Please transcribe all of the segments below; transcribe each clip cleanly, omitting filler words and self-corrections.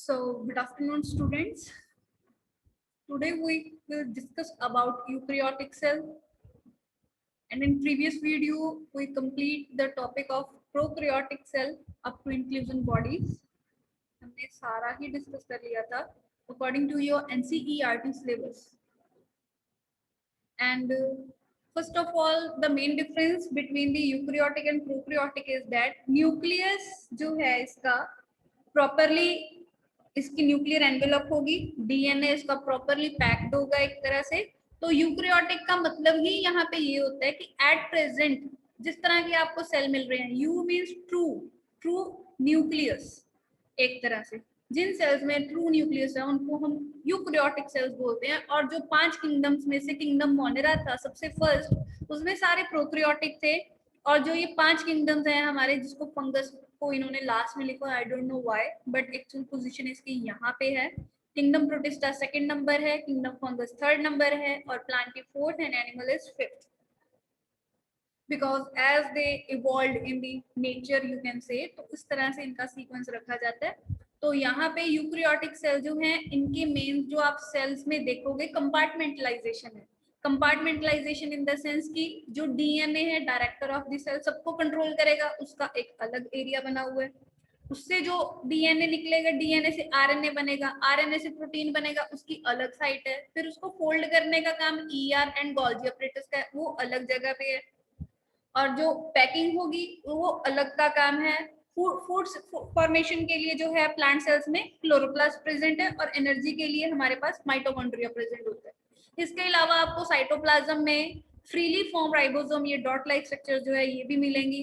So, good afternoon, students. Today we will discuss about eukaryotic cell. And in previous video, we complete the topic of prokaryotic cell up to inclusion bodies. हमने सारा ही discuss कर लिया था according to your NCERT syllabus. And first of all, the main difference between the eukaryotic and prokaryotic is that nucleus जो है इसका properly इसकी nuclear envelope होगी, डीएनए इसका प्रॉपरली पैक्ड होगा एक तरह से. तो यूकैरियोटिक का मतलब ही यहाँ पे ये होता है कि एट प्रेजेंट जिस तरह के आपको सेल मिल रहे हैं, यू मीन्स ट्रू न्यूक्लियस, एक तरह से जिन सेल्स में ट्रू न्यूक्लियस है उनको हम यूकैरियोटिक सेल्स बोलते हैं. और जो 5 किंगडम्स में से किंगडम मोनेरा था सबसे फर्स्ट, उसमें सारे प्रोकैरियोटिक थे. और जो ये 5 किंगडम्स हैं हमारे, जिसको फंगस को इन्होंने लास्ट में लिखा, I don't know why, but actual position इसकी यहाँ पे है. किंगडम प्रोटिस्टा सेकंड नंबर है, किंगडम फंगस थर्ड नंबर है, और प्लांट की fourth and animal is fifth, because as they evolved in the nature you can say. तो इस तरह से इनका सीक्वेंस रखा जाता है. तो यहाँ पे यूकैरियोटिक सेल जो है, इनके मेन जो आप सेल्स में देखोगे कंपार्टमेंटलाइजेशन है. कंपार्टमेंटलाइजेशन इन द सेंस कि जो डीएनए है, डायरेक्टर ऑफ द सेल, सबको कंट्रोल करेगा, उसका एक अलग एरिया बना हुआ है. उससे जो डीएनए निकलेगा, डीएनए से आरएनए बनेगा, आरएनए से प्रोटीन बनेगा, उसकी अलग साइट है. फिर उसको फोल्ड करने का काम ईआर एंड गोल्गी अपरेटस का है, वो अलग जगह पे है. और जो पैकिंग होगी वो अलग का काम है. फूड फॉर्मेशन के लिए जो है प्लांट सेल्स में क्लोरोप्लास्ट प्रेजेंट है, और एनर्जी के लिए हमारे पास माइटोकॉन्ड्रिया प्रेजेंट होता है. इसके अलावा आपको साइटोप्लाज्म में फ्रीली फॉर्म राइबोसोम, ये डॉट लाइक स्ट्रक्चर जो है ये भी मिलेंगी.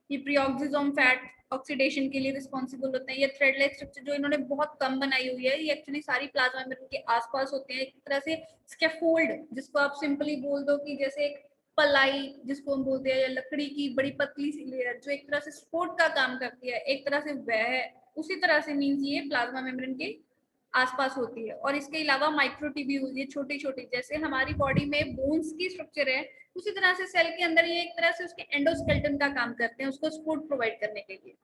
ये प्रीऑक्सिसोम फैट ऑक्सीडेशन के लिए रिस्पॉन्सिबल होते हैं. ये थ्रेड लाइक स्ट्रक्चर जो इन्होंने बहुत कम बनाई हुई है, ये एक्चुअली सारी प्लाज्मा मेम्ब्रेन के आसपास होते हैं. एक तरह से स्कैफोल्ड, जिसको आप सिंपली बोल दो कि जैसे एक पलाई जिसको हम बोलते हैं, या लकड़ी की बड़ी पतली सी लेयर जो एक तरह से सपोर्ट का काम करती है, एक तरह से वह है. उसी तरह से मीन्स ये प्लाज्मा मेम्ब्रेन के आसपास होती है. और इसके अलावा माइक्रोट्यूब्यूल्स, ये छोटी छोटी, जैसे हमारी बॉडी में बोन्स की स्ट्रक्चर है, उसी तरह से सेल के अंदर ये एक तरह से उसके एंडोस्केलेटन का काम करते हैं, उसको सपोर्ट प्रोवाइड करने के लिए.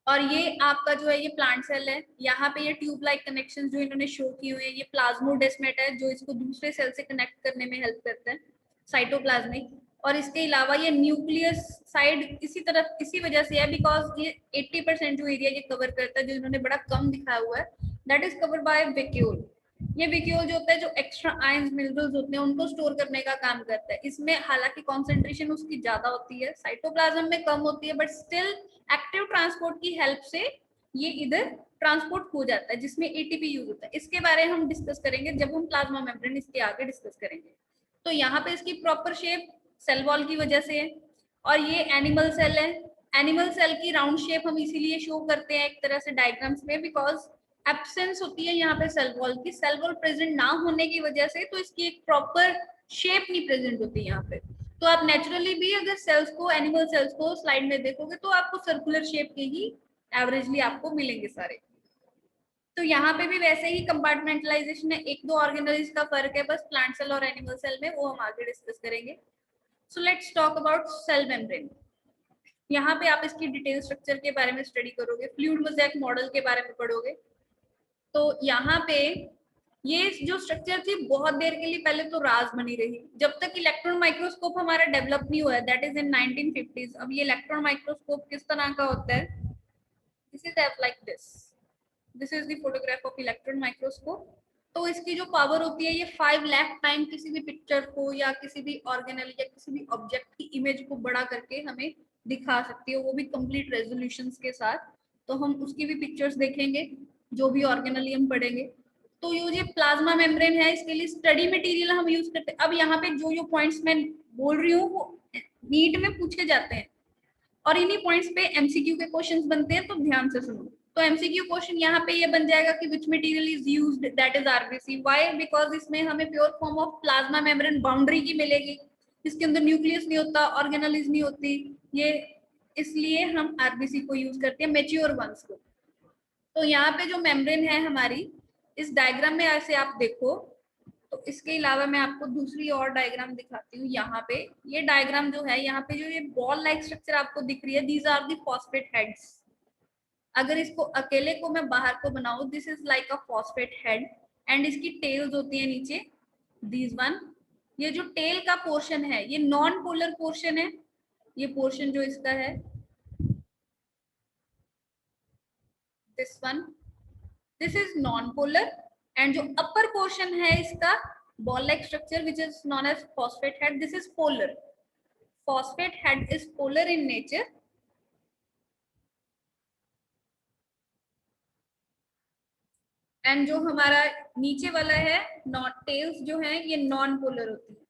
और ये आपका जो है ये प्लांट सेल है. यहाँ पे ये ट्यूब लाइक कनेक्शन जो इन्होंने शो किए हुए हैं, ये प्लाज्मोडेस्मेटा है जो इसको दूसरे सेल से कनेक्ट करने में हेल्प करता है, साइटोप्लाज्मिक. और इसके अलावा ये न्यूक्लियस साइड इसी वजह से है बिकॉज ये 80% जो एरिया ये कवर करता है, जो इन्होंने बड़ा कम दिखाया हुआ है, that is covered by vacuole. ये वैक्यूल जो होता है, जो एक्स्ट्रा आयंस मिनरल्स होते हैं उनको स्टोर करने का काम करता है. इसमें हालांकि कॉन्सेंट्रेशन उसकी ज्यादा होती है, साइटोप्लाज्म में कम होती है, बट स्टिल एक्टिव ट्रांसपोर्ट की हेल्प से ये इधर ट्रांसपोर्ट हो जाता है, जिसमें एटीपी यूज होता है. इसके बारे में हम डिस्कस करेंगे जब हम प्लाज्मा मेम्ब्रेन इसके आगे डिस्कस करेंगे. तो यहाँ पे इसकी प्रॉपर शेप सेल वॉल की वजह से है. और ये एनिमल सेल है. एनिमल सेल की राउंड शेप हम इसीलिए शो करते हैं एक तरह से डायग्राम्स में, बिकॉज एब्सेंस होती है यहाँ पे सेल वॉल की. सेल वॉल प्रेजेंट ना होने की वजह से तो इसकी एक प्रॉपर शेप नहीं प्रेजेंट होती यहाँ पे. तो आप नेचुरली भी अगर सेल्स को, एनिमल सेल्स को स्लाइड में देखोगे तो आपको सर्कुलर शेप के ही एवरेजली आपको मिलेंगे सारे. तो यहाँ पे भी वैसे ही कंपार्टमेंटलाइजेशन है. एक दो ऑर्गेनल्स का फर्क है बस प्लांट सेल और एनिमल सेल में, वो हम आगे डिस्कस करेंगे. So let's talk about cell membrane. यहाँ पे आप इसकी डिटेल स्ट्रक्चर के बारे में स्टडी करोगे, फ्लूइड मोज़ेक मॉडल के बारे में पढ़ोगे. तो यहाँ पे ये जो स्ट्रक्चर थी बहुत देर के लिए पहले तो राज बनी रही, जब तक इलेक्ट्रॉन माइक्रोस्कोप हमारा डेवलप नहीं हुआ है, दैट इज इन 1950s. अब ये इलेक्ट्रॉन माइक्रोस्कोप किस तरह का होता है, this is like this is the photograph of electron microscope. तो इसकी जो पावर होती है, ये 5 लाख टाइम किसी भी पिक्चर को या किसी भी ऑर्गेनल या किसी भी ऑब्जेक्ट की इमेज को बड़ा करके हमें दिखा सकती है, वो भी कंप्लीट रेजोल्यूशन के साथ. तो हम उसकी भी पिक्चर्स देखेंगे जो भी ऑर्गेनली हम पढ़ेंगे. तो ये प्लाज्मा मेम्ब्रेन है, इसके लिए स्टडी मटेरियल हम यूज करते हैं. अब यहाँ पे जो पॉइंट्स मैं बोल रही हूँ वो नीट में पूछे जाते हैं, और इन्हीं पॉइंट्स पे एमसीक्यू के क्वेश्चंस बनते हैं, तो ध्यान से सुनो. तो एमसीक्यू क्वेश्चन यहाँ पे ये बन जाएगा कि which material is used, that is RBC. Why? Because इसमें हमें pure form of plasma membrane boundary की मिलेगी, इसके अंदर न्यूक्लियस नहीं होता, ऑर्गेनल्स नहीं होती, ये इसलिए हम आरबीसी को यूज करते हैं, मेच्योर वंस को. तो यहाँ पे जो मेम्ब्रेन है हमारी, इस डायग्राम में ऐसे आप देखो. तो इसके अलावा मैं आपको दूसरी और डायग्राम दिखाती हूँ. यहाँ पे ये डायग्राम जो है, यहाँ पे जो ये बॉल लाइक स्ट्रक्चर आपको दिख रही है, these are the phosphate heads. अगर इसको अकेले को मैं बाहर को बनाऊं, this is like a phosphate head and इसकी टेल्स होती है नीचे, दिस वन। ये जो टेल का पोर्शन है ये नॉन पोलर पोर्शन है, ये पोर्शन जो इसका है this one, this is non polar. And जो अपर पोर्शन है इसका ball like structure which is non as phosphate head, this is polar. phosphate head is polar in nature and जो हमारा नीचे वाला है नॉट टेल्स जो है ये नॉन पोलर होती है,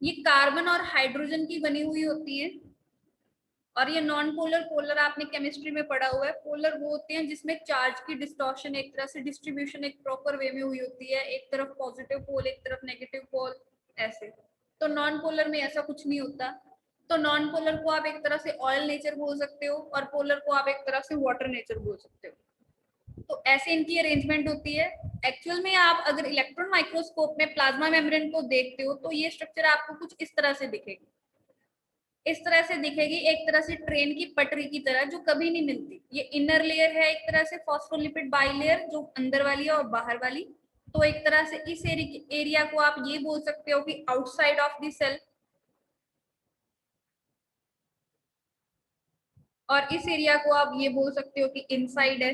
ये कार्बन और हाइड्रोजन की बनी हुई होती है। और ये नॉन पोलर, पोलर आपने केमिस्ट्री में पढ़ा हुआ है, पोलर वो होते हैं जिसमें चार्ज की डिस्टॉर्शन एक तरह से डिस्ट्रीब्यूशन एक प्रॉपर वे में हुई होती है, एक तरफ पॉजिटिव पोल एक तरफ नेगेटिव पोल ऐसे। तो नॉन पोलर में ऐसा कुछ नहीं होता। तो नॉन पोलर को आप एक तरह से ऑयल नेचर बोल सकते हो और पोलर को आप एक तरह से वाटर नेचर बोल सकते हो। तो ऐसे इनकी अरेंजमेंट होती है। एक्चुअल में आप अगर इलेक्ट्रॉन माइक्रोस्कोप में प्लाज्मा मेम्ब्रेन को देखते हो तो ये स्ट्रक्चर आपको कुछ इस तरह से दिखेगी, इस तरह से दिखेगी, एक तरह से ट्रेन की पटरी की तरह जो कभी नहीं मिलती। ये इनर लेयर है एक तरह से फॉस्फोलिपिड बाइलेयर जो अंदर वाली है और बाहर वाली। तो एक तरह से इस एरिया को आप ये बोल सकते हो कि आउटसाइड ऑफ द सेल, और इस एरिया को आप ये बोल सकते हो कि इनसाइड है।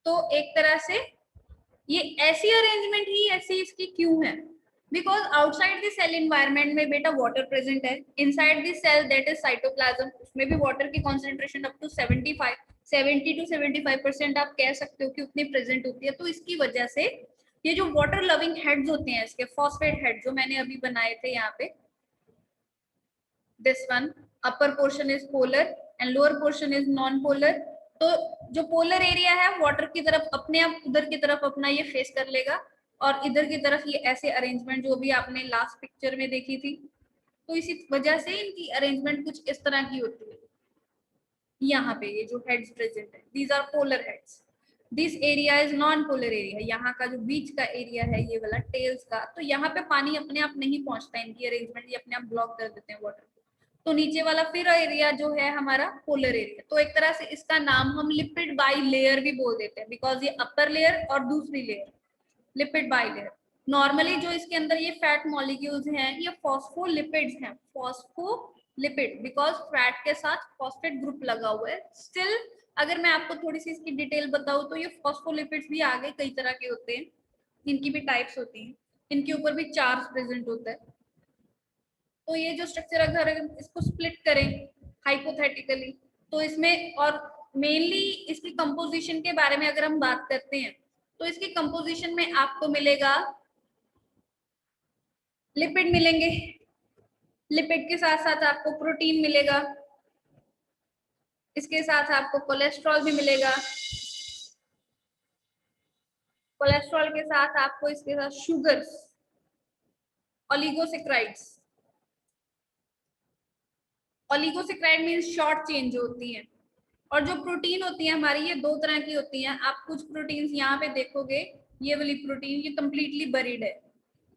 तो एक तरह से ये ऐसी अरेंजमेंट ही ऐसी इसकी क्यों है, because outside the cell environment में बेटा वाटर प्रेजेंट है, inside the cell that is cytoplasm उसमें भी वाटर की कॉन्सेंट्रेशन अप टू 70 to 75% आप कह सकते हो कि उतनी प्रेजेंट होती है। तो इसकी वजह से ये जो वाटर लविंग हेड्स होते हैं इसके फॉस्फेट हेड जो मैंने अभी बनाए थे यहाँ पे, this one, upper portion is polar and lower portion is non polar. तो जो पोलर एरिया है वाटर की तरफ अपने आप उधर की तरफ अपना ये फेस कर लेगा, और इधर की तरफ ये ऐसे अरेंजमेंट जो भी आपने लास्ट पिक्चर में देखी थी। तो इसी वजह से इनकी अरेंजमेंट कुछ इस तरह की होती है। यहाँ पे ये जो हेड्स प्रेजेंट है these are polar heads, this area is non polar area. यहाँ का जो बीच का एरिया है ये वाला टेल्स का, तो यहाँ पे पानी अपने आप नहीं पहुंचता, इनकी अरेंजमेंट ये अपने आप ब्लॉक कर देते हैं वाटर। तो नीचे वाला फिर एरिया जो है हमारा पोलर एरिया। तो एक तरह से इसका नाम हम लिपिड बाई लेयर भी बोल देते हैं, बिकॉज ये अपर लेयर और दूसरी layer lipid by layer. Normally जो इसके अंदर ये फैट मॉलिक्यूल्स हैं ये फॉस्फोलिपिड्स हैं, फॉस्फोलिपिड बिकॉज फैट के साथ फॉस्फेट ग्रुप लगा हुआ है। स्टिल अगर मैं आपको थोड़ी सी इसकी डिटेल बताऊं तो ये फॉस्फोलिपिड्स भी आगे कई तरह के होते हैं, इनकी भी टाइप्स होती हैं, इनके ऊपर भी चार्ज प्रेजेंट होता है। तो ये जो स्ट्रक्चर अगर इसको स्प्लिट करें हाइपोथेटिकली तो इसमें, और मेनली इसकी कंपोजिशन के बारे में अगर हम बात करते हैं तो इसकी कंपोजिशन में आपको मिलेगा लिपिड मिलेंगे, लिपिड के साथ साथ आपको प्रोटीन मिलेगा, इसके साथ आपको कोलेस्ट्रॉल भी मिलेगा, कोलेस्ट्रॉल के साथ आपको इसके साथ sugars, oligosaccharides. Oligosaccharide means short chain जो होती है। और जो प्रोटीन होती है हमारी ये दो तरह की होती हैं। आप कुछ प्रोटीन्स यहाँ पे देखोगे, ये वाली प्रोटीन ये कंप्लीटली बरीड है,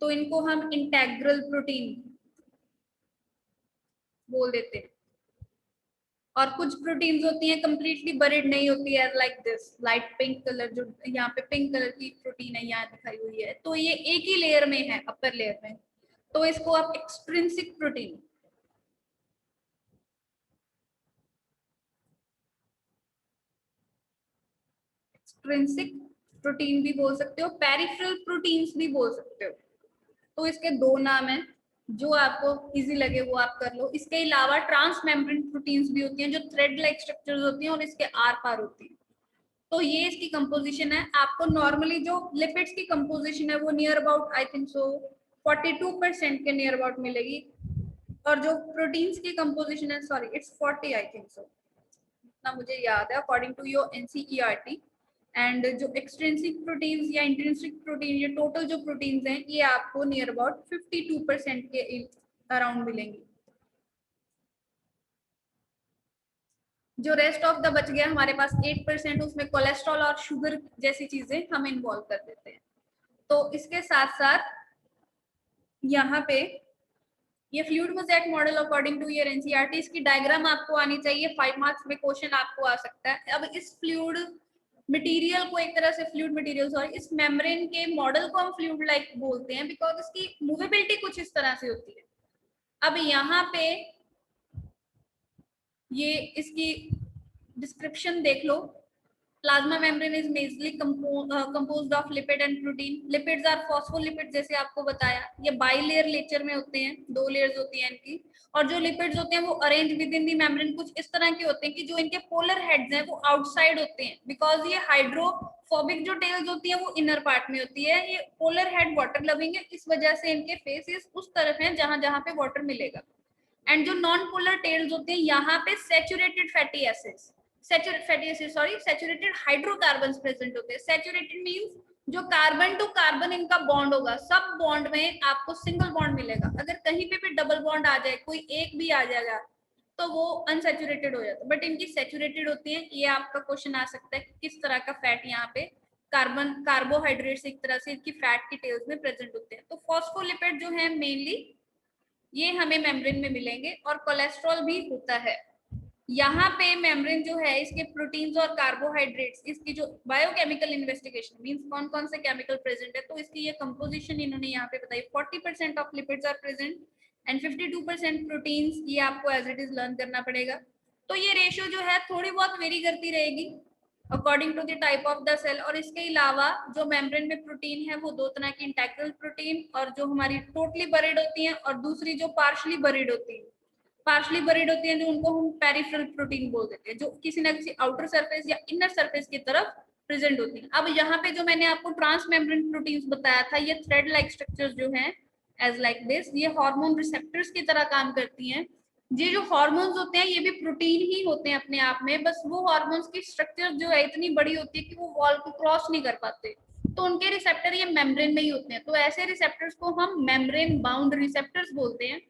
तो इनको हम इंटेग्रल प्रोटीन बोल देते हैं। और कुछ प्रोटीन्स होती हैं कंप्लीटली बरीड नहीं होती है, like this light pink colour, जो यहाँ पे पिंक कलर की प्रोटीन है यहाँ दिखाई हुई है, तो ये एक ही लेयर में है, अपर लेयर में। तो इसको आप एक्सट्रिंसिक प्रोटीन, एक्सट्रिंसिक प्रोटीन भी बोल सकते हो, पेरिफेरल प्रोटीन्स भी बोल सकते हो। तो इसके दो नाम हैं, जो आपको इजी लगे वो आप कर लो। इसके अलावा ट्रांस मेम्ब्रेन प्रोटीन्स भी होती हैं जो थ्रेड लाइक स्ट्रक्चर्स होती हैं और इसके आर पार होती हैं। तो ये इसकी कंपोजिशन है। आपको नॉर्मली जो लिपिड्स की कंपोजिशन है वो नियर अबाउट आई थिंक सो 42% के नियर अबाउट मिलेगी, और जो प्रोटीन्स की कंपोजिशन है sorry it's 40 I think so, इतना मुझे याद है according to your NCERT. And जो एक्सट्रिंसिक प्रोटीन्स या इंट्रिंसिक प्रोटीन, ये टोटल जो प्रोटीन्स हैं ये आपको नियर अबाउट 52% के अराउंड मिलेंगी। जो रेस्ट ऑफ द बच गया हमारे पास 8%, उसमें कोलेस्ट्रॉल और शुगर जैसी चीजें हम इन्वॉल्व कर देते हैं। तो इसके साथ साथ यहाँ पे ये fluid mosaic model according to your NCERT, इसकी डायग्राम आपको आनी चाहिए, 5 मार्क्स में क्वेश्चन आपको आ सकता है। अब इस फ्लूइड मटेरियल को एक तरह से फ्लूइड मटेरियल सॉरी इस मेम्ब्रेन के मॉडल को हम फ्लूइड लाइक बोलते हैं बिकॉज इसकी मूवेबिलिटी कुछ इस तरह से होती है। अब यहाँ पे ये इसकी डिस्क्रिप्शन देख लो। Plasma membrane is majorly composed of lipid and protein. Lipids are phospholipid, जैसे आपको बताया, ये बाइलेयर नेचर में होते हैं, 2 लेयर्स होती हैं इनकी। और जो लिपिड्स होते हैं वो arrange with in the membrane कुछ इस तरह के होते हैं कि जो इनके पोलर हेड्स हैं वो आउटसाइड होते हैं बिकॉज ये हाइड्रोफोबिक जो टेल्स होती है वो इनर पार्ट में होती है। ये पोलर हेड वाटर लविंग है, इस वजह से इनके फेसेस उस तरफ हैं जहां जहां पे वाटर मिलेगा। एंड जो नॉन पोलर टेल्स होते हैं यहाँ पे saturated fatty acids saturated hydrocarbon present होते हैं। सैचुरेटेड मींस जो कार्बन टू कार्बन इनका बॉन्ड होगा, सब बॉन्ड में आपको सिंगल बॉन्ड मिलेगा। अगर कहीं पे भी डबल बॉन्ड आ जाए, कोई एक भी आ जाएगा तो वो अनसैचुरेटेड हो जाता है, बट इनकी सैचुरेटेड होती है। ये आपका क्वेश्चन आ सकता है किस तरह का फैट यहाँ पे कार्बोहाइड्रेट्स एक तरह से इनकी फैट की टेल्स में प्रेजेंट होते हैं। तो फॉस्फोलिपिड जो है मेनली ये हमें मेम्ब्रेन में मिलेंगे, और कोलेस्ट्रॉल भी होता है। यहाँ पे मेम्ब्रेन जो है इसके प्रोटीन्स और कार्बोहाइड्रेट्स, इसकी जो बायोकेमिकल इन्वेस्टिगेशन मींस कौन कौन से केमिकल प्रेजेंट है, तो इसकी ये कंपोजिशन इन्होंने यहाँ पे बताई। 40% of lipids are present and 52% proteins. ये आपको एज इट इज लर्न करना पड़ेगा। तो ये रेशियो जो है थोड़ी बहुत वेरी करती रहेगी according to the type of the cell. और इसके अलावा जो मेम्ब्रेन में प्रोटीन है वो 2 तरह की, इंटेग्रल प्रोटीन और जो हमारी टोटली बरीड होती है, और दूसरी जो पार्शली बरीड होती है। पार्शली बरीड होती है जो उनको हम पेरिफेरल प्रोटीन बोल देते हैं, जो किसी ना किसी आउटर सरफेस या इनर सरफेस की तरफ प्रेजेंट होती है। अब यहाँ पे जो मैंने आपको ट्रांस मेम्ब्रेन प्रोटीन्स बताया था, ये थ्रेड लाइक स्ट्रक्चर्स जो हैं एज लाइक दिस, ये हार्मोन रिसेप्टर्स की तरह काम करती हैं। ये जो हार्मोन्स होते हैं ये भी प्रोटीन ही होते हैं अपने आप में, बस वो हार्मोन्स की स्ट्रक्चर जो है इतनी बड़ी होती है कि वो वॉल को क्रॉस नहीं कर पाते, तो उनके रिसेप्टर ये मेम्ब्रेन में ही होते हैं। तो ऐसे रिसेप्टर्स को हम मेम्ब्रेन बाउंड रिसेप्टर्स बोलते हैं।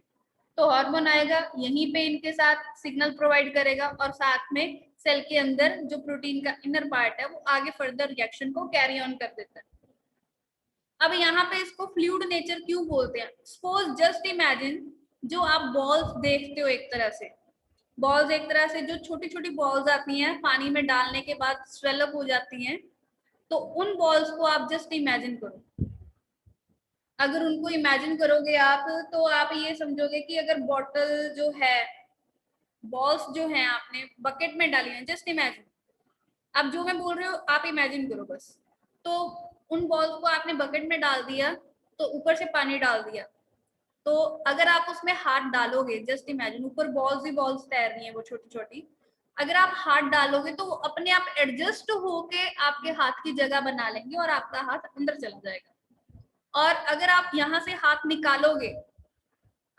तो हार्मोन आएगा यहीं पे इनके साथ सिग्नल प्रोवाइड करेगा, और साथ में सेल के अंदर जो प्रोटीन का इनर पार्ट है वो आगे फर्दर रिएक्शन को कैरी ऑन कर देता है। अब यहाँ पे इसको फ्लूइड नेचर क्यों बोलते हैं? सपोज जस्ट इमेजिन जो आप बॉल्स देखते हो, एक तरह से बॉल्स, एक तरह से जो छोटी छोटी बॉल्स आती हैं पानी में डालने के बाद स्वेलअप हो जाती हैं, तो उन बॉल्स को आप जस्ट इमेजिन करो। अगर उनको इमेजिन करोगे आप तो आप ये समझोगे कि अगर बॉटल जो है, बॉल्स जो हैं आपने बकेट में डाली हैं, जस्ट इमेजिन। अब जो मैं बोल रही हूँ आप इमेजिन करो बस। तो उन बॉल्स को आपने बकेट में डाल दिया, तो ऊपर से पानी डाल दिया, तो अगर आप उसमें हाथ डालोगे, जस्ट इमेजिन, ऊपर बॉल्स ही बॉल्स तैर रही हैं वो छोटी छोटी, अगर आप हाथ डालोगे तो वो अपने आप एडजस्ट होके आपके हाथ की जगह बना लेंगे और आपका हाथ अंदर चला जाएगा। और अगर आप यहाँ से हाथ निकालोगे,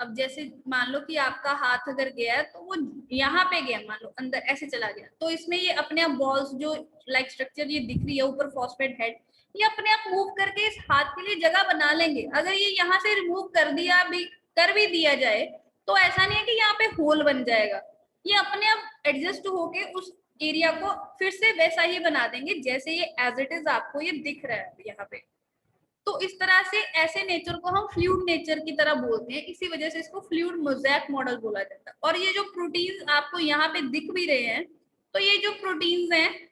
अब जैसे मान लो कि आपका हाथ अगर गया है तो वो यहाँ पे गया, मान लो अंदर ऐसे चला गया, तो इसमें ये अपने आप बॉल्स जो लाइक स्ट्रक्चर ये दिख रही है ऊपर फॉस्फेट हेड, ये अपने आप मूव करके इस हाथ के लिए जगह बना लेंगे। अगर ये यहाँ से रिमूव कर भी दिया जाए तो ऐसा नहीं है कि यहाँ पे होल बन जाएगा, ये अपने आप एडजस्ट होके उस एरिया को फिर से वैसा ही बना देंगे जैसे ये एज इट इज आपको ये दिख रहा है यहाँ पे। तो इस तरह से ऐसे नेचर को हम फ्लूइड नेचर की तरह बोलते हैं, इसी वजह से इसको फ्लूइड मोज़ेक मॉडल बोला जाता है। और ये जो प्रोटीन्स आपको यहाँ पे दिख भी रहे हैं, तो ये जो प्रोटीन्स हैं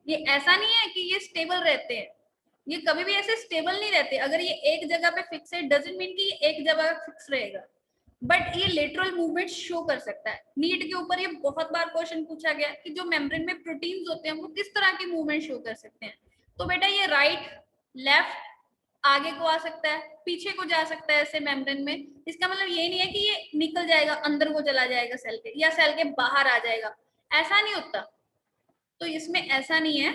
ये ऐसा नहीं है कि ये स्टेबल रहते हैं, ये कभी भी ऐसे स्टेबल नहीं रहते। अगर ये एक जगह पे फिक्स है डजंट मीन कि ये एक जगह फिक्स रहेगा, बट ये लेटरल मूवमेंट शो कर सकता है। नीट के ऊपर ये बहुत बार क्वेश्चन पूछा गया कि जो मेम्ब्रेन में प्रोटीन्स होते हैं वो किस तरह की मूवमेंट शो कर सकते हैं। तो बेटा ये राइट लेफ्ट आगे को आ सकता है, पीछे को जा सकता है ऐसे मेम्ब्रेन में। इसका मतलब ये नहीं है कि ये निकल जाएगा अंदर को चला जाएगा सेल के, या सेल के बाहर आ जाएगा, ऐसा नहीं होता। तो इसमें ऐसा नहीं है,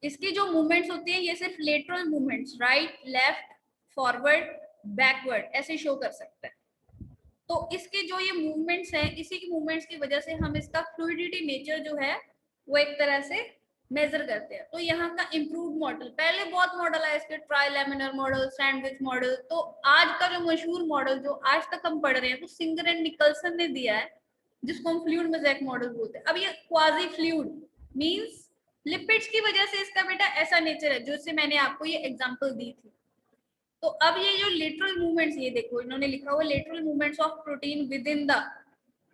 इसकी जो मूवमेंट्स होती है ये सिर्फ lateral movements, right left forward backward ऐसे शो कर सकता है। तो इसके जो ये मूवमेंट्स हैं, इसी की मूवमेंट्स की वजह से हम इसका फ्लूइडिटी नेचर जो है वो एक तरह से मेजर करते हैं। तो यहाँ का इम्प्रूव मॉडल, पहले बहुत मॉडल है इसके, try laminar model, sandwich model. तो आज का जो मशहूर मॉडल जो आज तक हम पढ़ रहे हैं वो सिंगर एंड निकलसन ने दिया है, जिसको हम फ्लूइड मोज़ेक मॉडल बोलते हैं। अब ये क्वाजी फ्लूइड मींस लिपिड्स की वजह से इसका बेटा ऐसा नेचर है, जो से मैंने आपको ये एग्जांपल दी थी। तो अब ये जो लेटरल मूवमेंट्स, ये देखो इन्होंने लिखा हुआ lateral movements of protein with in the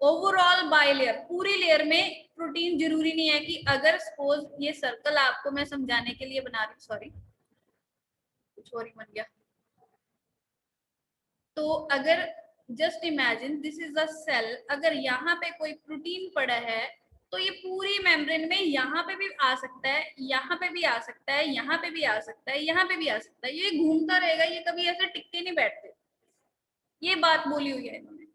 overall bilayer, पूरी लेयर में प्रोटीन, जरूरी नहीं है कि अगर सपोज ये सर्कल आपको मैं समझाने के लिए बना रही हूँ, सॉरी कुछ और ही बन गया। तो अगर just imagine this is a cell, अगर यहाँ पे कोई प्रोटीन पड़ा है तो ये पूरी मेम्ब्रेन में यहाँ पे भी आ सकता है, यहाँ पे भी आ सकता है, यहाँ पे भी आ सकता है, यहाँ पे भी आ सकता है, ये घूमता रहेगा, ये कभी ऐसे टिक नहीं बैठते, ये बात बोली हुई है इन्होंने।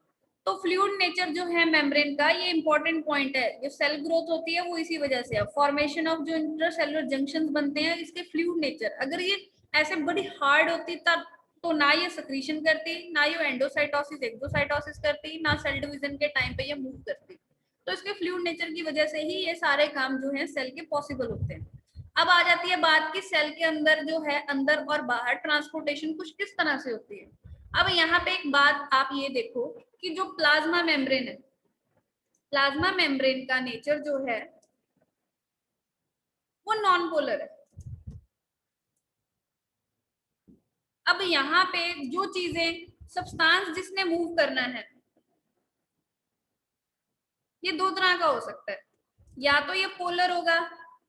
तो फ्लूइड नेचर जो है मेम्ब्रेन का, ये इंपॉर्टेंट पॉइंट है। जो सेल ग्रोथ होती है वो इसी वजह से है, फॉर्मेशन ऑफ जो इंटरसेलुलर जंक्शंस बनते हैं इसके फ्लूइड नेचर। अगर ये ऐसे बड़ी हार्ड होती तब तो ना ये सक्रीशन करती, ना ये एंडोसाइटोसिस एक्सोसाइटोसिस करती, ना सेल डिवीजन के टाइम पे ये मूव करती। तो इसके फ्लूइड नेचर की वजह से ही ये सारे काम जो है सेल के पॉसिबल होते हैं। अब आ जाती है बात की सेल के अंदर जो है, अंदर और बाहर ट्रांसपोर्टेशन कुछ किस तरह से होती है। अब यहाँ पे एक बात आप ये देखो कि जो प्लाज्मा मेम्ब्रेन है, प्लाज्मा मेम्ब्रेन का नेचर जो है वो नॉन पोलर है। अब यहाँ पे जो चीजें, सब्सटेंस जिसने मूव करना है, ये दो तरह का हो सकता है। या तो ये पोलर होगा,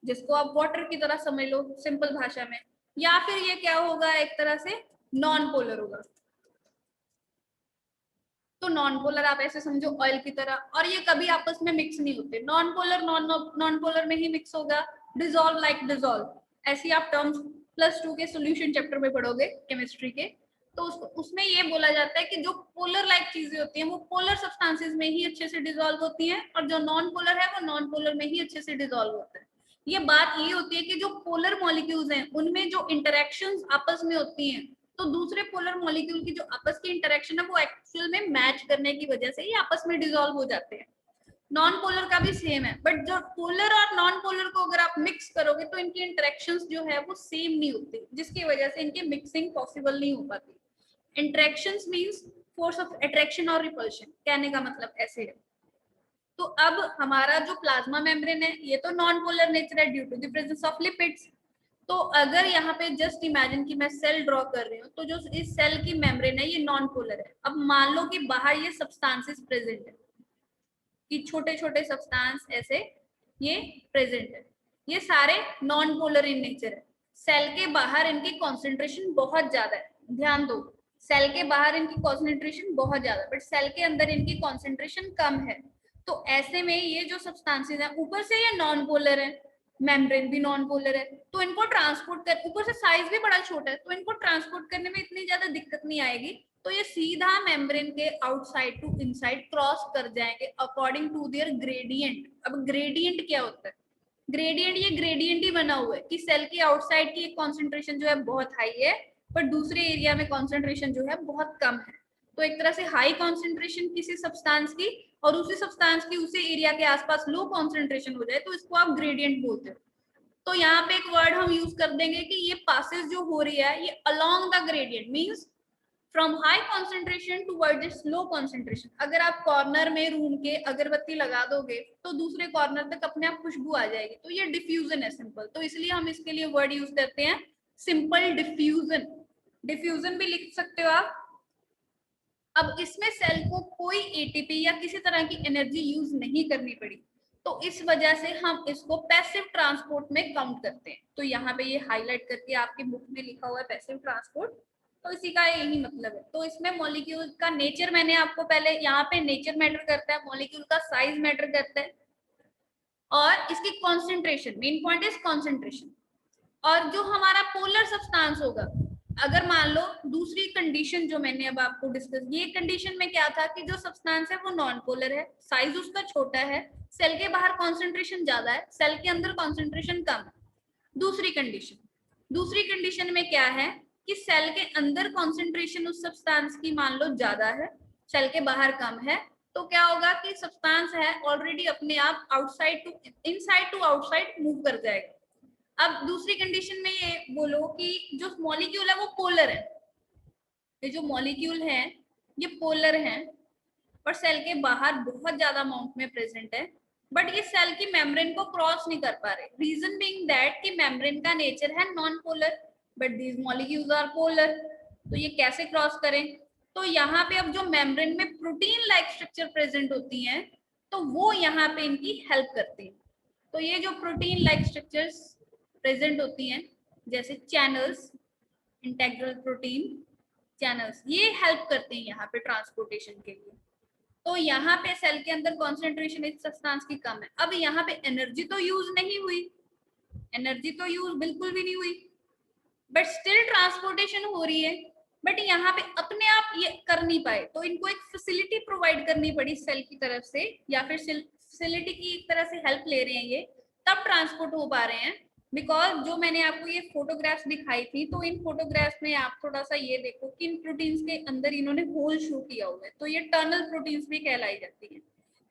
जिसको आप वाटर की तरह समझ लो सिंपल भाषा में, या फिर ये क्या होगा, एक तरह से नॉन पोलर होगा। तो नॉन पोलर आप ऐसे समझो ऑयल की तरह, और ये कभी आपस में मिक्स नहीं होते। नॉन पोलर नॉन पोलर में ही मिक्स होगा, डिजोल्व लाइक डिजोल्व, ऐसी आप टर्म्स +2 के सॉल्यूशन चैप्टर में पढ़ोगे केमिस्ट्री के। तो उसमें ये बोला जाता है कि जो पोलर लाइक चीजें होती हैं वो पोलर सब्सटेंसेस में ही अच्छे से डिजोल्व होती हैं, और जो नॉन पोलर है वो नॉन पोलर में ही अच्छे से डिजोल्व होता है। ये बात ये होती है कि जो पोलर मॉलिक्यूल्स हैं उनमें जो इंटरेक्शंस आपस में होती हैं, तो दूसरे पोलर मॉलिक्यूल की जो आपस की इंटरेक्शन है वो एक्चुअल में मैच करने की वजह से ही आपस में डिसॉल्व हो जाते हैं। नॉन पोलर का भी सेम है, बट जो पोलर और नॉन पोलर को अगर आप मिक्स करोगे तो इनकी इंटरेक्शंस जो है वो सेम नहीं होती, जिसकी वजह से इनकी मिक्सिंग पॉसिबल नहीं हो पाती। Interactions means force of attraction और रिपल्शन, कहने का मतलब ऐसे है। तो अब हमारा जो प्लाज्मा मेम्ब्रेन है ये तो नॉन पोलर नेचर है due to the presence of lipids. तो अगर यहाँ पे जस्ट इमेजिन कि मैं सेल ड्रॉ कर रही हूँ, तो जो इस सेल की मेम्ब्रेन है ये नॉन पोलर है। अब मान लो कि बाहर ये सब्सटेंसेस प्रेजेंट है, कि छोटे छोटे सब्सटेंस ऐसे ये प्रेजेंट है, ये सारे नॉन पोलर इन नेचर है। सेल के बाहर इनकी कॉन्सेंट्रेशन बहुत ज्यादा है, ध्यान दो, सेल के बाहर इनकी कॉन्सेंट्रेशन बहुत ज्यादा, बट सेल के अंदर इनकी कॉन्सेंट्रेशन कम है। तो ऐसे में ये जो सब्सटेंसेस है, ऊपर से ये नॉन पोलर है, मेम्ब्रेन भी नॉन पोलर है, तो इनको ट्रांसपोर्ट कर, ऊपर से साइज भी बड़ा छोटा है, तो इनको ट्रांसपोर्ट करने में इतनी ज्यादा दिक्कत नहीं आएगी। तो ये सीधा मेम्ब्रेन के आउटसाइड टू इनसाइड क्रॉस कर जाएंगे अकॉर्डिंग टू देयर ग्रेडियंट। अब ग्रेडियंट क्या होता है, ग्रेडियंट ये ग्रेडियंट ही बना हुआ है कि सेल की आउटसाइड की कॉन्सेंट्रेशन जो है बहुत हाई है, पर दूसरे एरिया में कॉन्सेंट्रेशन जो है बहुत कम है। तो एक तरह से हाई कॉन्सेंट्रेशन किसी सब्सटेंस की और उसी सब्सटेंस की उसी एरिया के आसपास लो कॉन्सेंट्रेशन हो जाए तो इसको आप ग्रेडियंट बोलते हो। तो यहाँ पे एक वर्ड हम यूज कर देंगे कि ये पासेस जो हो रही है ये along the gradient, means from high concentration toward this low concentration. अगर आप कॉर्नर में रूम के अगरबत्ती लगा दोगे तो दूसरे कॉर्नर तक अपने आप खुशबू आ जाएगी, तो ये डिफ्यूजन है सिंपल। तो इसलिए हम इसके लिए वर्ड यूज करते हैं सिंपल डिफ्यूजन। डिफ्यूजन भी लिख सकते हो आप। अब इसमें सेल को कोई एटीपी या किसी तरह की एनर्जी यूज नहीं करनी पड़ी, तो इस वजह से हम इसको पैसिव ट्रांसपोर्ट में काउंट करते हैं। तो यहाँ पे ये हाईलाइट करके आपकी बुक में लिखा हुआ है पैसिव ट्रांसपोर्ट, तो इसी का यही मतलब है। तो इसमें मॉलिक्यूल का नेचर मैंने आपको पहले, यहाँ पे नेचर मैटर करता है, मॉलिक्यूल का साइज मैटर करता है, और इसकी concentration, main point is concentration. और जो हमारा पोलर सब्सटेंस होगा, अगर मान लो दूसरी कंडीशन जो मैंने अब आपको डिस्कस, ये कंडीशन में क्या था कि जो सब्सटेंस है वो नॉन पोलर है, साइज उसका छोटा है, सेल के बाहर कॉन्सेंट्रेशन ज्यादा है, सेल के अंदर कॉन्सेंट्रेशन कम है। दूसरी कंडीशन में क्या है कि सेल के अंदर कॉन्सेंट्रेशन उस सब्सटेंस की मान लो ज्यादा है, सेल के बाहर कम है, तो क्या होगा कि सब्सटेंस है ऑलरेडी अपने आप outside to inside to outside move कर जाएगा। अब दूसरी कंडीशन में ये बोलो कि जो मॉलिक्यूल है वो पोलर है, ये जो मॉलिक्यूल है ये पोलर है और सेल के बाहर बहुत ज्यादा अमाउंट में प्रेजेंट है, बट ये सेल की मेम्ब्रेन को क्रॉस नहीं कर पा रहे। रीजन बीइंग दैट कि मेम्ब्रेन का नेचर है non polar, but these molecules are polar. तो ये कैसे क्रॉस करें? तो यहाँ पे अब जो मेम्ब्रेन में प्रोटीन लाइक स्ट्रक्चर प्रेजेंट होती हैं, तो वो यहाँ पे इनकी हेल्प करती है। तो ये जो प्रोटीन लाइक स्ट्रक्चर्स प्रेजेंट होती हैं, जैसे चैनल्स, इंटेग्रल प्रोटीन चैनल्स, ये हेल्प करते हैं यहाँ पे ट्रांसपोर्टेशन के लिए। तो यहाँ पे सेल के अंदर कॉन्सेंट्रेशन इस सब्सटेंस की कम है। अब यहाँ पे एनर्जी तो यूज नहीं हुई, एनर्जी तो यूज बिल्कुल भी नहीं हुई, बट स्टिल ट्रांसपोर्टेशन हो रही है। बट यहाँ पे अपने आप ये कर नहीं पाए, तो इनको एक फैसिलिटी प्रोवाइड करनी पड़ी सेल की तरफ से, या फिर फैसिलिटी की एक तरह से हेल्प ले रहे हैं ये, तब ट्रांसपोर्ट हो पा रहे हैं। बिकॉज जो मैंने आपको ये फोटोग्राफ्स दिखाई थी, तो इन फोटोग्राफ्स में आप थोड़ा सा ये देखो कि इन प्रोटीन्स के अंदर इन्होंने होल शो किया हुआ है, तो ये टर्नल प्रोटीन्स भी कहलाई जाती है।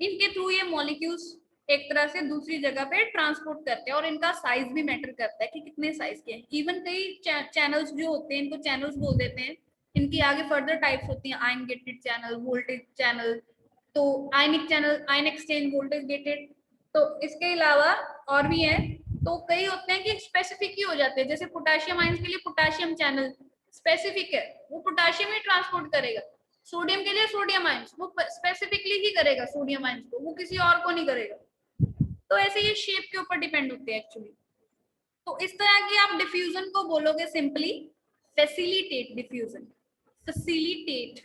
इनके थ्रू ये मॉलिक्यूल्स एक तरह से दूसरी जगह पे ट्रांसपोर्ट करते हैं, और इनका साइज भी मैटर करता है कि कितने साइज के हैं। इवन कई चैनल्स जो होते हैं, इनको चैनल्स बोल देते हैं। इनकी आगे फर्दर टाइप्स होती हैं, ion gated channel, voltage channel, तो ionic channel, ion exchange, voltage gated. तो इसके अलावा और भी है, तो कई होते हैं कि स्पेसिफिक ही हो जाते हैं, जैसे पोटेशियम आयंस के लिए पोटेशियम चैनल स्पेसिफिक है, वो पोटेशियम ही ट्रांसपोर्ट करेगा। सोडियम के लिए सोडियम आयंस, वो स्पेसिफिकली ही करेगा सोडियम आयंस को, वो किसी और को नहीं करेगा। तो ऐसे ये शेप के ऊपर डिपेंड होते हैं एक्चुअली। तो इस तरह की आप डिफ्यूजन को बोलोगे simply facilitate diffusion, facilitate,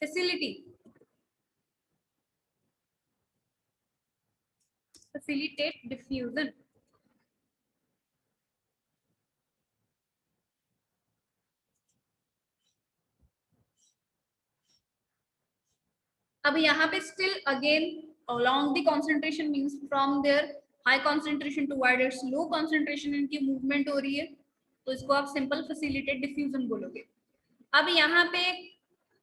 facility, facilitate diffusion. अब यहाँ पे still again along the concentration means from their high concentration toward its low concentration इनकी मूवमेंट हो रही है, तो इसको आप सिंपल फैसिलिटेट डिफ्यूजन बोलोगे। अब यहाँ पे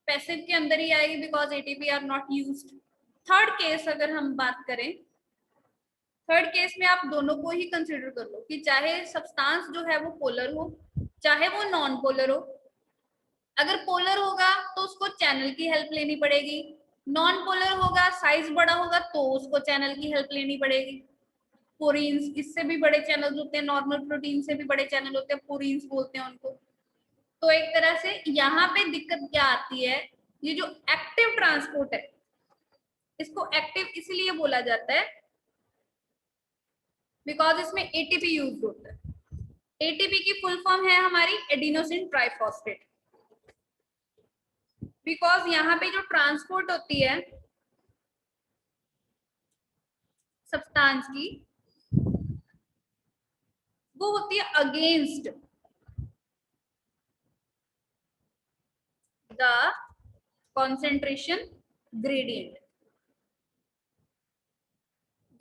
पैसिव के अंदर ही आएगी because ATP are not used. Third case अगर हम बात करें, थर्ड केस में आप दोनों को ही कंसिडर कर लो कि चाहे सब्सटेंस जो है वो पोलर हो, चाहे वो नॉन पोलर हो। अगर पोलर होगा तो उसको चैनल की हेल्प लेनी पड़ेगी, नॉन पोलर होगा, साइज बड़ा होगा, तो उसको चैनल की हेल्प लेनी पड़ेगी। पोरीन्स, इससे भी बड़े चैनल होते हैं, नॉर्मल प्रोटीन से भी बड़े चैनल होते हैं, पोरीन्स बोलते हैं उनको। तो एक तरह से यहाँ पे दिक्कत क्या आती है, ये जो एक्टिव ट्रांसपोर्ट है, इसको एक्टिव इसलिए बोला जाता है बिकॉज इसमें एटीपी यूज होता है। एटीपी की फुल फॉर्म है हमारी एडिनोसिन ट्राइफॉस्फेट। बिकॉज यहाँ पे जो ट्रांसपोर्ट होती है सब्सटेंस की, वो होती है against the concentration gradient.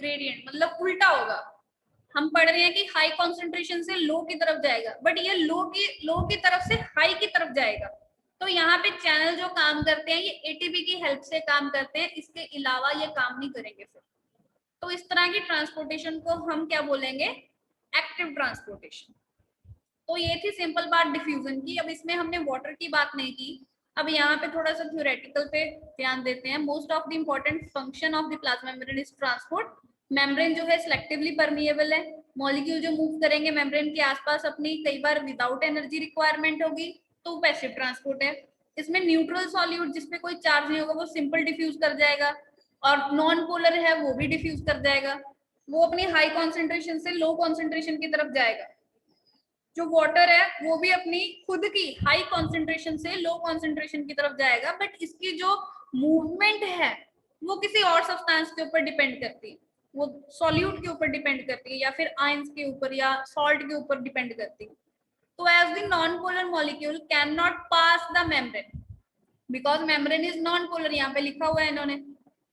Gradient मतलब उल्टा होगा। हम पढ़ रहे हैं कि हाई कॉन्सेंट्रेशन से लो की तरफ जाएगा, बट ये लो की तरफ से हाई की तरफ जाएगा। तो यहाँ पे चैनल जो काम करते हैं ये एटीपी की हेल्प से काम करते हैं, इसके अलावा ये काम नहीं करेंगे फिर। तो इस तरह की ट्रांसपोर्टेशन को हम क्या बोलेंगे, एक्टिव ट्रांसपोर्टेशन। तो ये थी सिंपल बात डिफ्यूजन की। अब इसमें हमने वाटर की बात नहीं की, अब यहाँ पे थोड़ा सा थ्योरेटिकल पे ध्यान देते हैं। Most of the important function of the plasma membrane is transport. Membrane जो है सिलेक्टिवली परमिएबल है, मॉलिक्यूल जो मूव करेंगे मेम्ब्रेन के आसपास अपनी, कई बार विदाउट एनर्जी रिक्वायरमेंट होगी, तो पैसिव ट्रांसपोर्ट है। इसमें न्यूट्रल सॉल्यूट जिसपे कोई चार्ज नहीं होगा वो सिंपल डिफ्यूज कर जाएगा, और नॉन पोलर है वो भी डिफ्यूज कर जाएगा, वो अपनी हाई कॉन्सेंट्रेशन से लो कॉन्सेंट्रेशन की तरफ जाएगा। जो वाटर है वो भी अपनी खुद की हाई कॉन्सेंट्रेशन से लो कॉन्सेंट्रेशन की तरफ जाएगा, बट इसकी जो मूवमेंट है वो किसी और सब्सटेंस के ऊपर डिपेंड करती है, वो सॉल्यूट के ऊपर डिपेंड करती है, या फिर आयंस के ऊपर या सॉल्ट के ऊपर डिपेंड करती है। तो as the non polar molecule can not pass the membrane, because membrane is non polar, यहाँ पे लिखा हुआ है इन्होंने,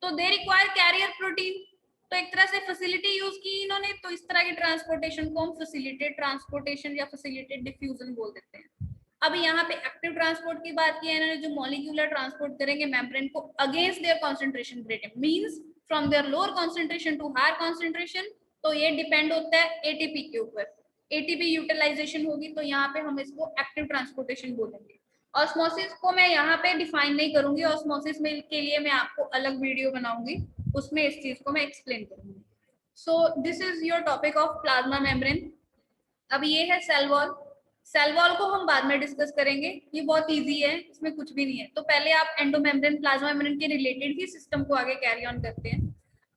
तो दे रिक्वायर कैरियर प्रोटीन। तो एक तरह से फैसिलिटी यूज की इन्होंने, तो इस तरह की ट्रांसपोर्टेशन को हम फैसिलिटेट ट्रांसपोर्टेशन या फैसिलिटेट डिफ्यूजन बोल देते हैं। अब यहाँ पे एक्टिव ट्रांसपोर्ट की बात की है इन्होंने, जो मॉलिक्यूलर ट्रांसपोर्ट करेंगे मेम्ब्रेन को against their concentration gradient, means from their lower concentration to higher concentration. तो ये डिपेंड होता है एटीपी के ऊपर, एटीपी यूटिलाइजेशन होगी, तो यहाँ पे हम इसको एक्टिव ट्रांसपोर्टेशन बोलेंगे। ऑस्मोसिस को मैं यहाँ पे डिफाइन नहीं करूंगी, ऑस्मोसिस में के लिए मैं आपको अलग वीडियो बनाऊंगी, उसमें इस चीज को मैं एक्सप्लेन करूंगी। So this is your topic of plasma membrane. अब ये है सेल वॉल। सेल वॉल को हम बाद में डिस्कस करेंगे, ये बहुत इजी है, इसमें कुछ भी नहीं है। तो पहले आप एंडोमेम्ब्रेन प्लाज्मा मेम्ब्रेन के रिलेटेड ही सिस्टम को आगे कैरी ऑन करते हैं।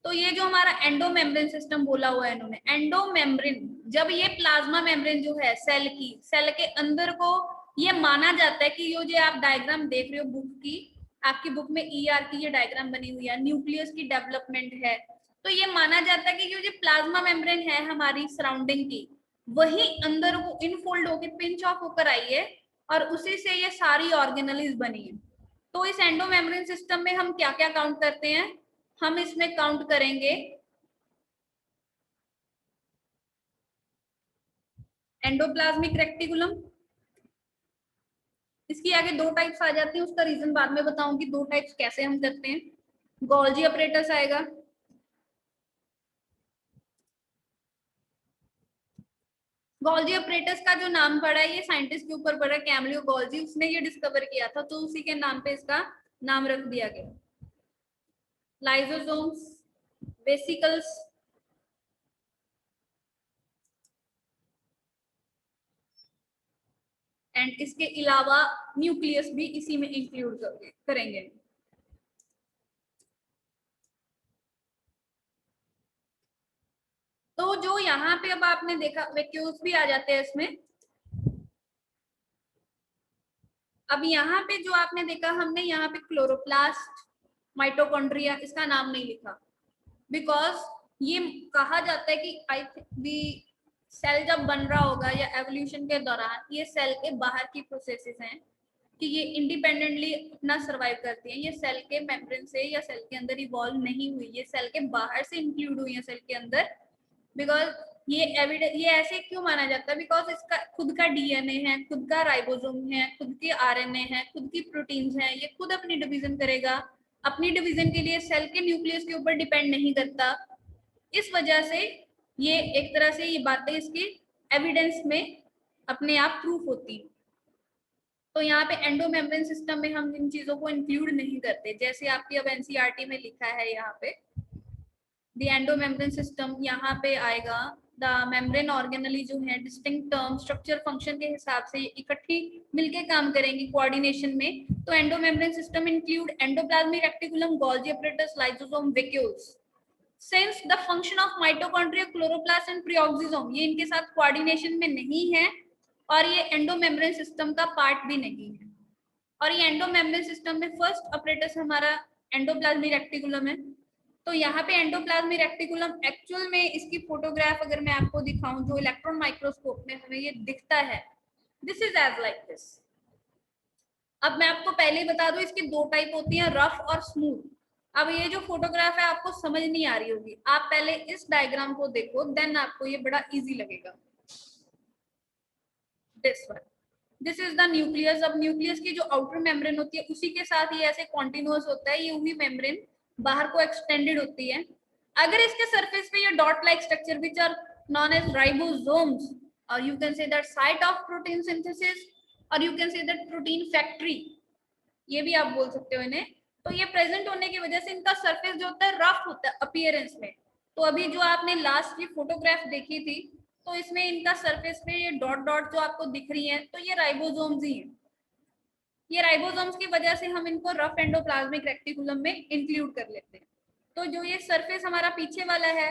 तो ये जो हमारा एंडोमेम्ब्रेन सिस्टम बोला हुआ है इन्होंने, एंडोमेम्ब्रेन, जब ये प्लाज्मा मेम्ब्रेन जो है सेल की, सेल के अंदर को, ये माना जाता है कि ये जो आप डायग्राम देख रहे हो बुक की, आपकी बुक में ईआर की ये डायग्राम बनी हुई है, न्यूक्लियस की डेवलपमेंट है, तो ये माना जाता है कि जो प्लाज्मा मेम्ब्रेन है हमारी सराउंडिंग की, वही अंदर वो इनफोल्ड होकर पिंच ऑफ होकर आई है और उसी से ये सारी ऑर्गेनलीज बनी है। तो इस एंडोमेम्ब्रेन सिस्टम में हम क्या क्या काउंट करते हैं, हम इसमें काउंट करेंगे एंडोप्लाज्मिक रेक्टिकुलम, इसकी आगे दो टाइप्स आ जाती हैं, उसका रीजन बाद में बताऊंगी दो टाइप्स कैसे हम करते हैं। गोल्जी अपरेटस आएगा, गोल्जी अपरेटस का जो नाम पड़ा है ये साइंटिस्ट के ऊपर पड़ा है, कैमलियो गोल्जी, उसने ये डिस्कवर किया था, तो उसी के नाम पे इसका नाम रख दिया गया। लाइसोसोम्स, वेसिकल्स, एंड इसके अलावा न्यूक्लियस भी इसी में इंक्लूड करेंगे। तो जो यहाँ पे अब आपने देखा वैक्यूल्स भी आ जाते हैं इसमें। अब यहाँ पे जो आपने देखा, हमने यहाँ पे क्लोरोप्लास्ट, माइटोकॉन्ड्रिया, इसका नाम नहीं लिखा, बिकॉज ये कहा जाता है कि आई थिंक सेल जब बन रहा होगा या एवोल्यूशन के दौरान, ये सेल के बाहर की प्रोसेसेस हैं कि ये इंडिपेंडेंटली अपना सर्वाइव करती हैं, ये सेल के मेम्ब्रेन से या सेल के अंदर इवॉल्व नहीं हुई, ये सेल के बाहर से इंक्लूड हुई है सेल के अंदर। बिकॉज ये एविडेंस, ये ऐसे क्यों माना जाता है, बिकॉज इसका खुद का डीएनए है, खुद का राइबोसोम है, खुद के आरएनए है, खुद की प्रोटीन्स हैं, ये खुद अपनी डिवीजन करेगा, अपनी डिवीजन के लिए सेल के न्यूक्लियस के ऊपर डिपेंड नहीं करता। इस वजह से ये एक तरह से ये बातें इसकी एविडेंस में अपने आप प्रूफ होती है। तो यहाँ पे एंडोमेम्ब्रेन सिस्टम में हम इन चीजों को इंक्लूड नहीं करते, जैसे आपकी अब एनसीईआरटी में लिखा है यहाँ पे द एंडोमेम्ब्रेन सिस्टम, यहाँ पे आएगा द मेम्ब्रेन ऑर्गेनली जो है डिस्टिंक्ट टर्म स्ट्रक्चर फंक्शन के हिसाब से इकट्ठी मिलके काम करेंगी कोऑर्डिनेशन में। तो endomembrane system include endoplasmic reticulum, Golgi apparatus, lysosome, vacuoles. Since the function of mitochondria, chloroplast and peroxisome ये इनके साथ कोऑर्डिनेशन में नहीं है और ये एंडोमेम्ब्रेन सिस्टम का पार्ट भी नहीं है। और ये एंडोमेम्ब्रेन सिस्टम में फर्स्ट अपरेटस हमारा एंडोप्लाज्मिक रेक्टिकुलम है। तो यहाँ पे एंडोप्लाज्मिक रेक्टिकुलम एक्चुअल में इसकी फोटोग्राफ अगर मैं आपको दिखाऊं जो इलेक्ट्रॉन माइक्रोस्कोप में हमें ये दिखता है, this is as like this. अब मैं आपको पहले ही बता दूं इसकी दो टाइप होती है, रफ और स्मूथ। अब ये जो फोटोग्राफ है आपको समझ नहीं आ रही होगी, आप पहले इस डायग्राम को देखो, देन आपको ये बड़ा इजी लगेगा। This one, this is the nucleus. अब न्यूक्लियस की जो आउटर मेम्ब्रेन होती है उसी के साथ ये ऐसे कॉन्टिन्यूअस होता है, ये वही मेम्ब्रेन बाहर को एक्सटेंडेड होती है। अगर इसके सरफेस पे ये dot like structure which are known as ribosomes, और you can say that site of protein synthesis, और you can say that protein factory, ये भी आप बोल सकते हो इन्हें। तो ये प्रेजेंट होने की वजह से इनका सरफेस जो होता है रफ होता है अपीयरेंस में। तो अभी जो आपने लास्ट की फोटोग्राफ देखी थी, तो इसमें इनका सरफेस पे ये डॉट डॉट जो आपको दिख रही है, तो ये राइबोसोम्स ही हैं। ये राइबोसोम्स की वजह से हम इनको रफ एंडोप्लाज्मिक रेक्टिकुलम में इंक्लूड कर लेते हैं। तो जो ये सरफेस हमारा पीछे वाला है,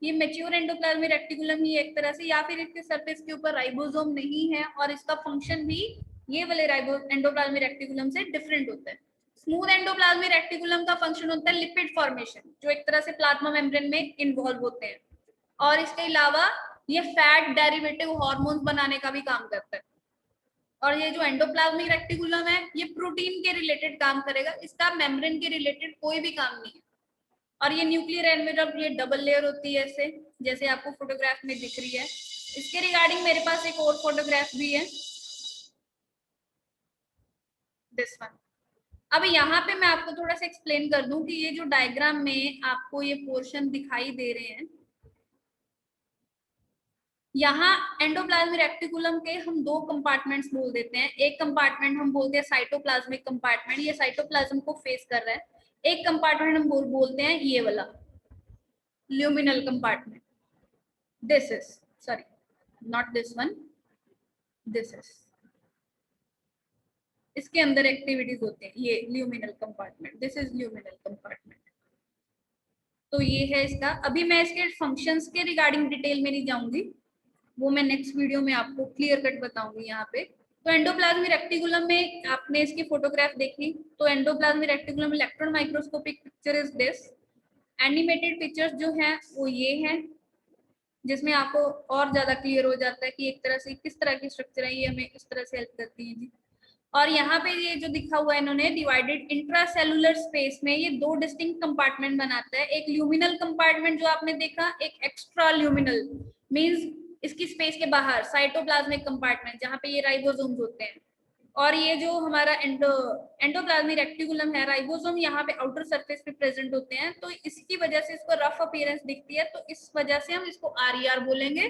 ये मेच्योर एंडोप्लाज्मिक रेक्टिकुलम ही एक तरह से, या फिर इसके सरफेस के ऊपर राइबोसोम नहीं है और इसका फंक्शन भी ये वाले एंडोप्लाज्मिक रेक्टिकुलम से डिफरेंट होता है। स्मूथ एंडोप्लाज्मिक रेक्टिकुलम का फंक्शन होता है लिपिड फॉर्मेशन, जो एक तरह से प्लाज्मा मेम्ब्रेन में इन्वॉल्व होते हैं, और इसके अलावा ये फैट डेरिवेटिव हार्मोन्स बनाने का भी काम करता है। और ये जो एंडोप्लाज्मिक रेक्टिकुलम है ये प्रोटीन के रिलेटेड काम करेगा, इसका मेम्ब्रेन के रिलेटेड कोई भी काम नहीं है। और ये न्यूक्लियर एनवेलप, ये डबल लेयर होती है ऐसे, जैसे आपको फोटोग्राफ में दिख रही है। इसके रिगार्डिंग मेरे पास एक और फोटोग्राफ भी है, दिस वन। अब यहाँ पे मैं आपको थोड़ा सा एक्सप्लेन कर दूं कि ये जो डायग्राम में आपको ये पोर्शन दिखाई दे रहे हैं, यहाँ एंडोप्लाज्मिक रेक्टिकुलम के हम दो कंपार्टमेंट्स बोल देते हैं। एक कंपार्टमेंट हम बोलते हैं साइटोप्लाज्मिक कंपार्टमेंट, ये साइटोप्लाज्म को फेस कर रहा है। एक कंपार्टमेंट हम बोलते हैं ये वाला luminal compartment, this is, sorry not this one, this is, इसके अंदर एक्टिविटीज होते हैं, ये luminal compartment, this is luminal compartment. तो ये है इसका। अभी मैं इसके फंक्शंस के रिगार्डिंग डिटेल में नहीं जाऊंगी, वो मैं नेक्स्ट वीडियो में आपको क्लियर कट बताऊंगी यहाँ पे। तो एंडोप्लाज्मिक रेक्टिकुलम में आपने इसकी फोटोग्राफ देखी, तो endoplasmic reticulum electron microscopic picture is this. Animated pictures जो हैं वो ये हैं, जिसमें आपको और ज्यादा क्लियर हो जाता है कि एक तरह से किस तरह की स्ट्रक्चर है, ये हमें किस तरह से हेल्प करती है जी। और यहाँ पे ये जो दिखा हुआ है इन्होंने डिवाइडेड इंट्रासेलुलर स्पेस में, ये दो डिस्टिंक्ट कंपार्टमेंट बनाता है। एक ल्यूमिनल कंपार्टमेंट जो आपने देखा, एक एक्स्ट्रा ल्यूमिनल मींस इसकी स्पेस के बाहर साइटोप्लाज्मिक कंपार्टमेंट जहाँ पे ये राइबोसोम्स होते हैं। और ये जो हमारा एंडोप्लाज्मिक रेक्टिकुलम है, राइबोसोम यहाँ पे आउटर सरफेस पे प्रेजेंट होते हैं, तो इसकी वजह से इसको रफ अपीयरेंस दिखती है, तो इस वजह से हम इसको आरईआर बोलेंगे।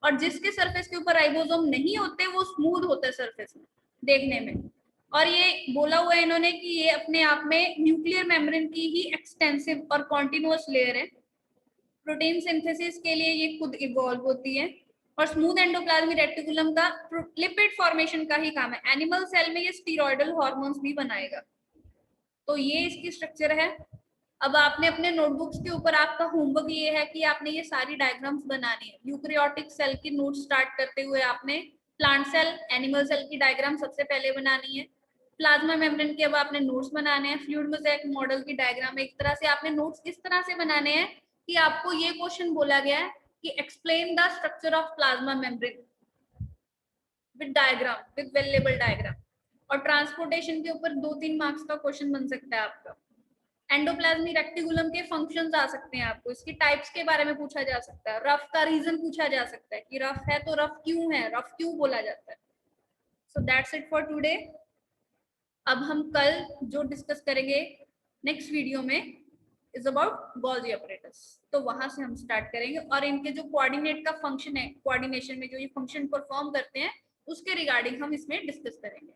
और जिसके सरफेस के ऊपर राइबोसोम नहीं होते वो स्मूथ होता है सरफेस में देखने में। और ये बोला हुआ है इन्होंने कि ये अपने आप में न्यूक्लियर मेम्ब्रेन की ही एक्सटेंसिव और कॉन्टिन्यूअस लेयर है। प्रोटीन सिंथेसिस के लिए ये खुद इवॉल्व होती है। और स्मूथ एंडोप्लाज्मिक रेटिकुलम का लिपिड फॉर्मेशन का ही काम है। एनिमल सेल में ये स्टीरॉयडल हार्मोन्स भी बनाएगा। तो ये इसकी स्ट्रक्चर है। अब आपने अपने नोटबुक्स के ऊपर आपका होमवर्क ये है कि आपने ये सारी डायग्राम्स बनानी है। यूकैरियोटिक सेल की नोट स्टार्ट करते हुए आपने प्लांट सेल, एनिमल सेल की डायग्राम सबसे पहले बनानी है। प्लाज्मा मेम्ब्रेन के अब आपने नोट्स बनाने हैं। फ्लूइड मोज़ेक मॉडल की डायग्राम, एक तरह से आपने नोट्स इस तरह से बनाने हैं कि आपको ये क्वेश्चन बोला गया है कि explain the structure of plasma membrane with diagram, with variable diagram. और ट्रांसपोर्टेशन के ऊपर 2-3 मार्क्स का क्वेश्चन बन सकता है आपका। एंडोप्लाज्मिक रेक्टिकुलम के फंक्शंस आ सकते हैं आपको, इसकी टाइप्स के बारे में पूछा जा सकता है, रफ का रीजन पूछा जा सकता है कि रफ है तो रफ क्यों है, रफ क्यों बोला जाता है। So that's it for today. अब हम कल जो डिस्कस करेंगे नेक्स्ट वीडियो में इज अबाउट गोल्जी ऑपरेटर्स। तो वहां से हम स्टार्ट करेंगे और इनके जो कोऑर्डिनेट का फंक्शन है, कोऑर्डिनेशन में जो ये फंक्शन परफॉर्म करते हैं उसके रिगार्डिंग हम इसमें डिस्कस करेंगे।